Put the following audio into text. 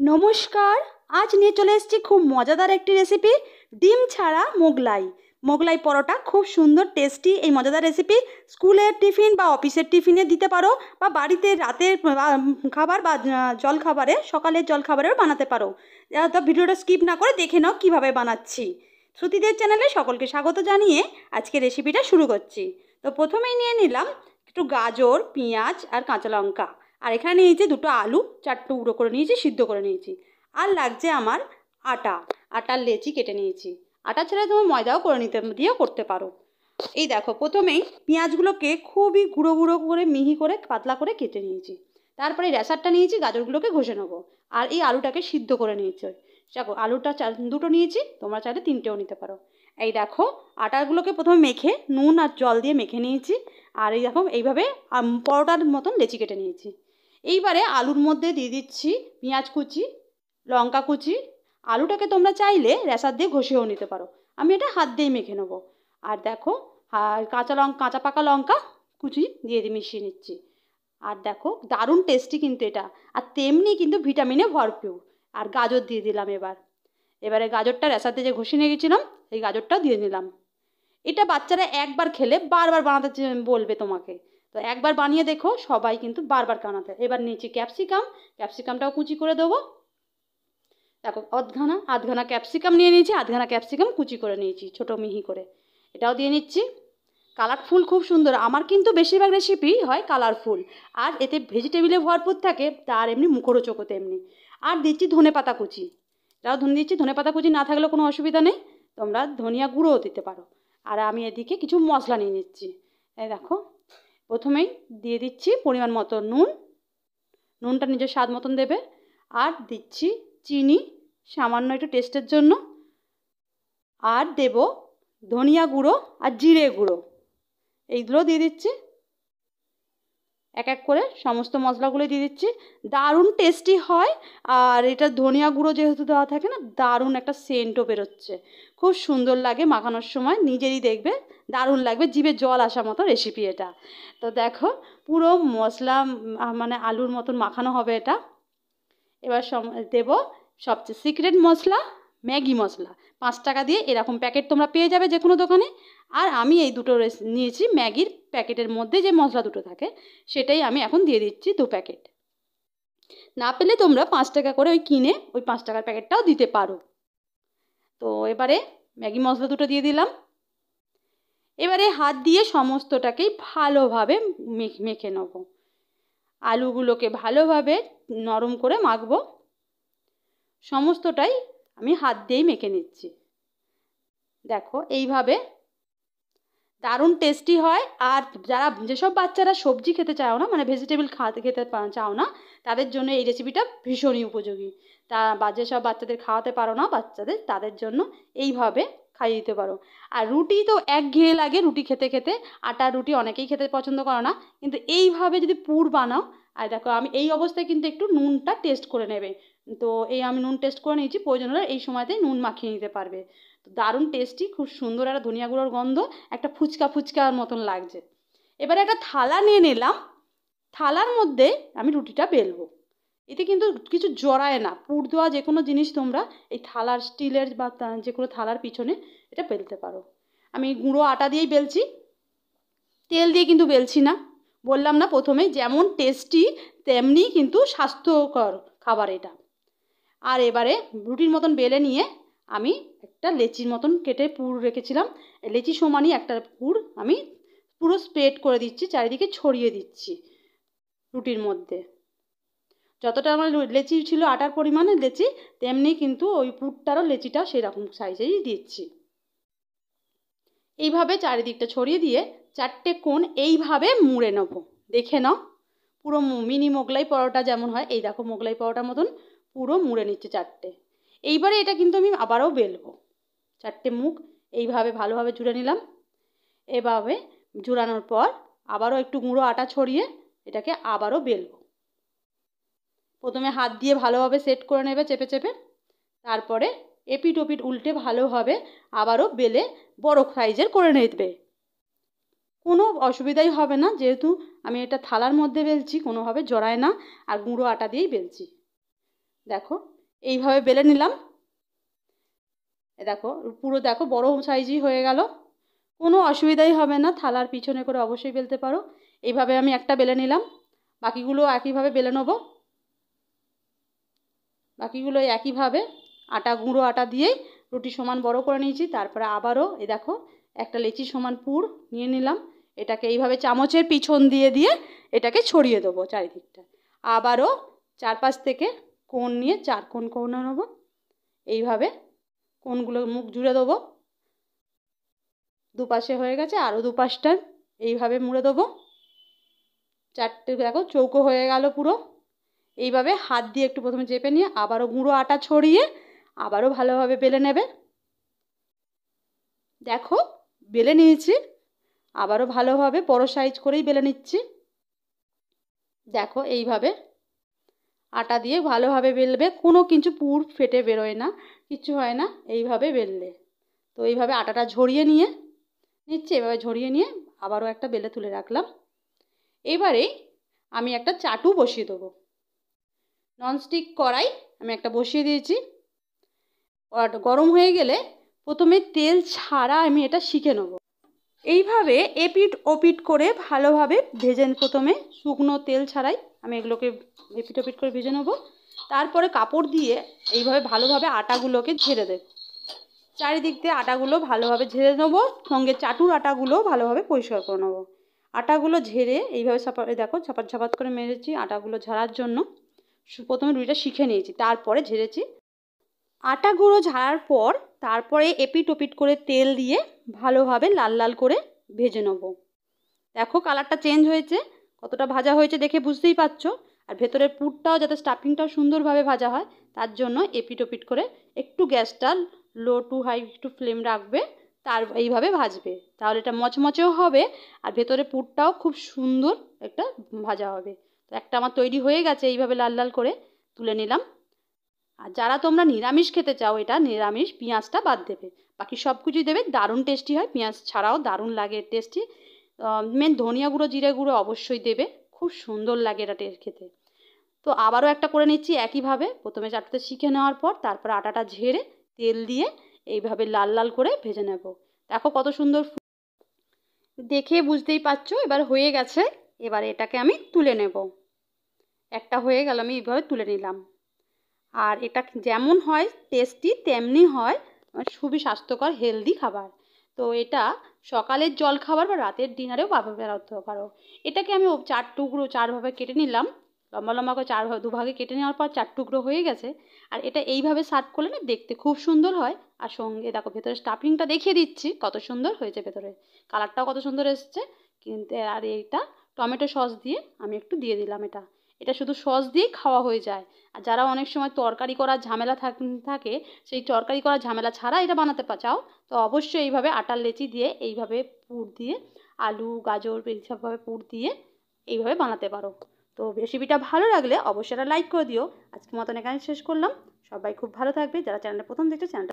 নমস্কার। আজ নিয়ে চলে এসেছি খুব মজাদার একটি রেসিপি, ডিম ছাড়া মোগলাই। মোগলাই পরোটা খুব সুন্দর টেস্টি এই মজাদার রেসিপি স্কুলের টিফিন বা অফিসের টিফিনে দিতে পারো, বা বাড়িতে রাতের খাবার বা জল খাবারে, সকালের জল খাবারেও বানাতে পারো। তো ভিডিওটা স্কিপ না করে দেখে নাও কীভাবে বানাচ্ছি। শ্রুতিদের চ্যানেলে সকলকে স্বাগত জানিয়ে আজকে রেসিপিটা শুরু করছি। তো প্রথমেই নিয়ে নিলাম একটু গাজর, পেঁয়াজ আর কাঁচা লঙ্কা। আর এখানে নিয়েছি দুটো আলু, 4 টুকরো করে নিয়েছি, সিদ্ধ করে নিয়েছি। আর লাগছে আমার আটার লেচি কেটে নিয়েছি। আটা ছাড়া তুমি ময়দাও করে দিয়েও করতে পারো। এই দেখো, প্রথমেই পেঁয়াজগুলোকে খুবই গুঁড়ো গুঁড়ো করে মিহি করে পাতলা করে কেটে নিয়েছি। তারপরে এই রেসারটা নিয়েছি, গাজরগুলোকে ঘষে নেবো। আর এই আলুটাকে সিদ্ধ করে নিয়েছি। দেখো আলুটা দুটো নিয়েছি, তোমরা চাইলে 3টেও নিতে পারো। এই দেখো, আটাগুলোকে প্রথমে মেখে নুন আর জল দিয়ে মেখে নিয়েছি। আর এই দেখো এইভাবে পরোটার মতন লেচি কেটে নিয়েছি। এইবারে আলুর মধ্যে দিয়ে দিচ্ছি পেঁয়াজ কুচি, লঙ্কা কুচি। আলুটাকে তোমরা চাইলে রেসার দিয়ে ঘষেও নিতে পারো, আমি এটা হাত দিয়েই মেখে নেবো। আর দেখো, আর কাঁচা পাকা লঙ্কা কুচি দিয়ে মিশিয়ে নিচ্ছি। আর দেখো দারুণ টেস্টি কিন্তু এটা, আর তেমনি কিন্তু ভিটামিনে ভরপুর। আর গাজর দিয়ে দিলাম। এবারে গাজরটা রেসার দিয়ে যে ঘষে নিয়ে গেছিলাম, এই গাজরটা দিয়ে নিলাম। এটা বাচ্চারা একবার খেলে বারবার বানাতে বলবে তোমাকে। তো একবার বানিয়ে দেখো, সবাই কিন্তু বারবার বানাতে। এবার নিয়েছি ক্যাপসিকামটাও কুচি করে দেবো। দেখো আধখানা ক্যাপসিকাম নিয়ে নিয়েছি, আধখানা ক্যাপসিকাম কুচি করে নিয়েছি ছোটো মিহি করে, এটাও দিয়ে নিচ্ছি। কালারফুল খুব সুন্দর, আমার কিন্তু বেশিরভাগ রেসিপি হয় কালারফুল, আর এতে ভেজিটেবিলে ভরপুর থাকে, তার এমনি মুখরোচকও তেমনি। আর দিচ্ছি ধনেপাতা কুচি, এটাও দিচ্ছি। ধনেপাতা কুচি না থাকলেও কোনো অসুবিধা নেই, তোমরা ধনিয়া গুঁড়োও দিতে পারো। আর আমি এদিকে কিছু মশলা নিয়ে নিচ্ছি। এই দেখো, প্রথমেই দিয়ে দিচ্ছি পরিমাণ মতো নুনটা নিজের স্বাদ মতন দেবে। আর দিচ্ছি চিনি সামান্য একটু টেস্টের জন্য। আর দেব ধনিয়া গুঁড়ো আর জিরে গুঁড়ো, এইগুলো দিয়ে দিচ্ছি। এক এক করে সমস্ত মশলাগুলো দিয়ে দিচ্ছি। দারুণ টেস্টি হয়। আর এটা ধনিয়া গুঁড়ো যেহেতু দেওয়া থাকে না, দারুণ একটা সেন্টও বেরোচ্ছে, খুব সুন্দর লাগে মাখানোর সময়, নিজেরই দেখবে দারুণ লাগবে, জিভে জল আসা মতো রেসিপি এটা। তো দেখো পুরো মশলা মানে আলুর মতন মাখানো হবে এটা। এবার দেব সবচেয়ে সিক্রেট মশলা, ম্যাগি মশলা। 5 টাকা দিয়ে এরকম প্যাকেট তোমরা পেয়ে যাবে যে কোনো দোকানে। আর আমি এই দুটো নিয়েছি ম্যাগির প্যাকেটের মধ্যে যে মশলা দুটো থাকে, সেটাই আমি এখন দিয়ে দিচ্ছি 2 প্যাকেট। না পেলে তোমরা 5 টাকা করে কিনে ওই 5 টাকার প্যাকেটটাও দিতে পারো। তো এবারে ম্যাগি মশলা দুটো দিয়ে দিলাম। এবারে হাত দিয়ে সমস্তটাকেই ভালোভাবে মেখে নেব। আলুগুলোকে ভালোভাবে নরম করে মাখবো। সমস্তটাই আমি হাত দিয়েই মেখে নিচ্ছি। দেখো এইভাবে দারুণ টেস্টি হয়। আর যেসব বাচ্চারা সবজি খেতে চাও না, মানে ভেজিটেবল খেতে চাও না, তাদের জন্য এই রেসিপিটা ভীষণই উপযোগী। যেসব বাচ্চাদের খাওয়াতে পারো না বাচ্চাদের, তাদের জন্য এইভাবে খাইয়ে দিতে পারো। আর রুটি তো একঘেয়ে লাগে রুটি খেতে খেতে, আটার রুটি অনেকেই খেতে পছন্দ করে না, কিন্তু এইভাবে যদি পুর বানাও। আর দেখো আমি এই অবস্থায় কিন্তু একটু নুনটা টেস্ট করে নেবে। তো আমি নুন টেস্ট করে নিয়েছি, প্রয়োজন হলে এই সময়তে নুন মাখিয়ে নিতে পারবে। তো দারুণ টেস্টি, খুব সুন্দর একটা ধনিয়া গুঁড়োর গন্ধ, একটা ফুচকার মতন লাগছে। এবারে একটা থালা নিয়ে নিলাম, থালার মধ্যে আমি রুটিটা বেলবো। এতে কিন্তু কিছু জড়ায় না, পুর দেওয়া যে কোনো জিনিস তোমরা এই থালার স্টিলের বা যে কোনো থালার পিছনে এটা বেলতে পারো। আমি গুঁড়ো আটা দিয়েই বেলছি, তেল দিয়ে কিন্তু বেলছি না। বললাম না প্রথমে, যেমন টেস্টি তেমনি কিন্তু স্বাস্থ্যকর খাবার এটা। আর এবারে রুটির মতন বেলে নিয়ে আমি একটা লেচির মতন কেটে পুর রেখেছিলাম, লেচি সমানই একটা পুর আমি পুরো স্প্রেড করে দিচ্ছি, চারিদিকে ছড়িয়ে দিচ্ছি রুটির মধ্যে। যতটা আমার লেচি ছিল আটার পরিমাণে লেচি, তেমনি কিন্তু ওই পুরটারও লেচিটা সেরকম সাইজেই দিচ্ছি। এইভাবে চারিদিকটা ছড়িয়ে দিয়ে 4টে কোণ এইভাবে মুড়ে নেব। দেখে নাও, পুরো মিনি মোগলাই পরোটা যেমন হয়, এই দেখো মোগলাই পরোটার মতন পুরো মুড়ে নিচ্ছে 4টে। এইবারে এটা কিন্তু আমি আবারও বেলবো। 4টে মুখ এইভাবে ভালোভাবে জুড়ে নিলাম। এভাবে জুড়ানোর পর আবারও একটু গুঁড়ো আটা ছড়িয়ে এটাকে আবারও বেলবো। প্রথমে হাত দিয়ে ভালোভাবে সেট করে নেবে চেপে চেপে, তারপরে এপিট ওপিট উল্টে ভালোভাবে আবারও বেলে বড় সাইজের করে নেবে। কোনো অসুবিধাই হবে না, যেহেতু আমি এটা থালার মধ্যে বেলছি, কোনোভাবে জড়ায় না, আর গুঁড়ো আটা দিয়েই বেলছি। দেখো এইভাবে বেলে নিলাম। দেখো পুরো দেখো বড় সাইজই হয়ে গেল, কোনো অসুবিধাই হবে না, থালার পিছনে করে অবশ্যই বেলতে পারো। এইভাবে আমি একটা বেলে নিলাম, বাকিগুলো একইভাবে বেলে নেবো। বাকিগুলো একইভাবে গুঁড়ো আটা দিয়েই রুটি সমান বড় করে নিয়েছি। তারপরে আবারও এই দেখো একটা লেচি সমান পুর নিয়ে নিলাম, এটাকে এইভাবে চামচের পিছন দিয়ে দিয়ে এটাকে ছড়িয়ে দেবো চারিদিকটা। আবারও চারপাশ থেকে কোণ নিয়ে 4 কোণ করে নেবো, এইভাবে কোণগুলো মুখ জুড়ে দেবো। দুপাশে হয়ে গেছে, আরও দুপাশটা এইভাবে মুড়ে দেবো। 4টে দেখো চৌকো হয়ে গেল পুরো। এইভাবে হাত দিয়ে একটু প্রথমে চেপে নিয়ে আবারও গুঁড়ো আটা ছড়িয়ে আবারও ভালোভাবে বেলে নেবে। দেখো বেলে নিয়েছি, আবারও ভালোভাবে বড় সাইজ করেই বেলে নিচ্ছি। দেখো এইভাবে আটা দিয়ে ভালোভাবে বেলবে, কোনো কিছু পুর ফেটে বেরোয় না, কিচ্ছু হয় না এইভাবে বেললে। তো এইভাবে আটাটা ঝরিয়ে নিয়ে নিচ্ছি, এভাবে ঝরিয়ে নিয়ে আবারও একটা বেলে তুলে রাখলাম। এবারে আমি একটা চাটু বসিয়ে দেবো। ননস্টিক কড়াই আমি একটা বসিয়ে দিয়েছি। গরম হয়ে গেলে প্রথমে তেল ছাড়া আমি এটা শিখে নেব। এইভাবে এপিট ওপিট করে ভালোভাবে ভেজে, প্রথমে শুকনো তেল ছাড়াই আমি এগুলোকে এপিট ওপিট করে ভেজে নেবো। তারপরে কাপড় দিয়ে এইভাবে ভালোভাবে আটাগুলোকে ঝেড়ে দেব। চারিদিক দিয়ে আটাগুলো ভালোভাবে ঝেড়ে নেবো, সঙ্গে চাটুর আটাগুলো ভালোভাবে পরিষ্কার করে নেবো। আটাগুলো ঝেড়ে এইভাবে দেখো ঝাপাত ঝাপাত করে মেরেছি আটাগুলো ঝাড়ার জন্য। প্রথমে রুটিটা শিখে নিয়েছি, তারপরে ঝেড়েছি। আটা গুঁড়ো ঝাড়ার পর তারপরে এপিট ওপিট করে তেল দিয়ে ভালোভাবে লাল লাল করে ভেজে নেব। দেখো কালারটা চেঞ্জ হয়েছে, কতটা ভাজা হয়েছে দেখে বুঝতেই পারছো। আর ভেতরের পুরটাও যাতে স্টাফিংটাও সুন্দরভাবে ভাজা হয় তার জন্য এপিট ওপিট করে একটু গ্যাসটা লো টু হাই একটু ফ্লেম রাখবে, তার এইভাবে ভাজবে, তাহলে এটা মচমচেও হবে আর ভেতরে পুরটাও খুব সুন্দর একটা ভাজা হবে। তো একটা আমার তৈরি হয়ে গেছে, এইভাবে লাল লাল করে তুলে নিলাম। আর যারা তোমরা নিরামিষ খেতে চাও, এটা নিরামিষ পেঁয়াজটা বাদ দেবে, বাকি সব কিছুই দেবে, দারুণ টেস্টি হয়, পেঁয়াজ ছাড়াও দারুণ লাগে টেস্টি। মেন ধনিয়া গুঁড়ো জিরে গুঁড়ো অবশ্যই দেবে, খুব সুন্দর লাগে এটা টেস্ট খেতে। তো আবারও একটা করে নিচ্ছি একইভাবে, প্রথমে চাটুতে শিখে নেওয়ার পর তারপর আটাটা ঝেড়ে তেল দিয়ে এইভাবে লাল লাল করে ভেজে নেব। দেখো কত সুন্দর দেখে বুঝতেই পারছো এবার হয়ে গেছে। এবার এটাকে আমি তুলে নেব। একটা হয়ে গেল, আমি এইভাবে তুলে নিলাম। আর এটা যেমন হয় টেস্টি তেমনি হয় খুবই স্বাস্থ্যকর হেলদি খাবার। তো এটা সকালের জল খাবার বা রাতের ডিনারেও ব্যবহৃত পারো। এটাকে আমি 4 টুকরো 4 ভাবে কেটে নিলাম, লম্বা লম্বা করে 4 দুভাগে কেটে নেওয়ার পর 4 টুকরো হয়ে গেছে। আর এটা এইভাবে সার্ভ করলে না দেখতে খুব সুন্দর হয়। আর সঙ্গে দেখো ভেতরে স্টাফিংটা দেখিয়ে দিচ্ছি কত সুন্দর হয়েছে, ভেতরে কালারটাও কত সুন্দর এসছে। কিন্তু আর এইটা টমেটো সস দিয়ে আমি একটু দিয়ে দিলাম, এটা শুধু সস দিয়েই খাওয়া হয়ে যায়। আর যারা অনেক সময় তরকারি করার ঝামেলা থাকে, সেই তরকারি করার ঝামেলা ছাড়া এটা বানাতে চাও, তো অবশ্যই এইভাবে আটার লেচি দিয়ে এইভাবে পুর দিয়ে আলু গাজর এইসবভাবে পুর দিয়ে এইভাবে বানাতে পারো। তো রেসিপিটা ভালো লাগলে অবশ্যই একটা লাইক করে দিও। আজকের মতন এখানে শেষ করলাম। সবাই খুব ভালো থাকবে, যারা চ্যানেলটা প্রথম দেখছে চ্যানেলটা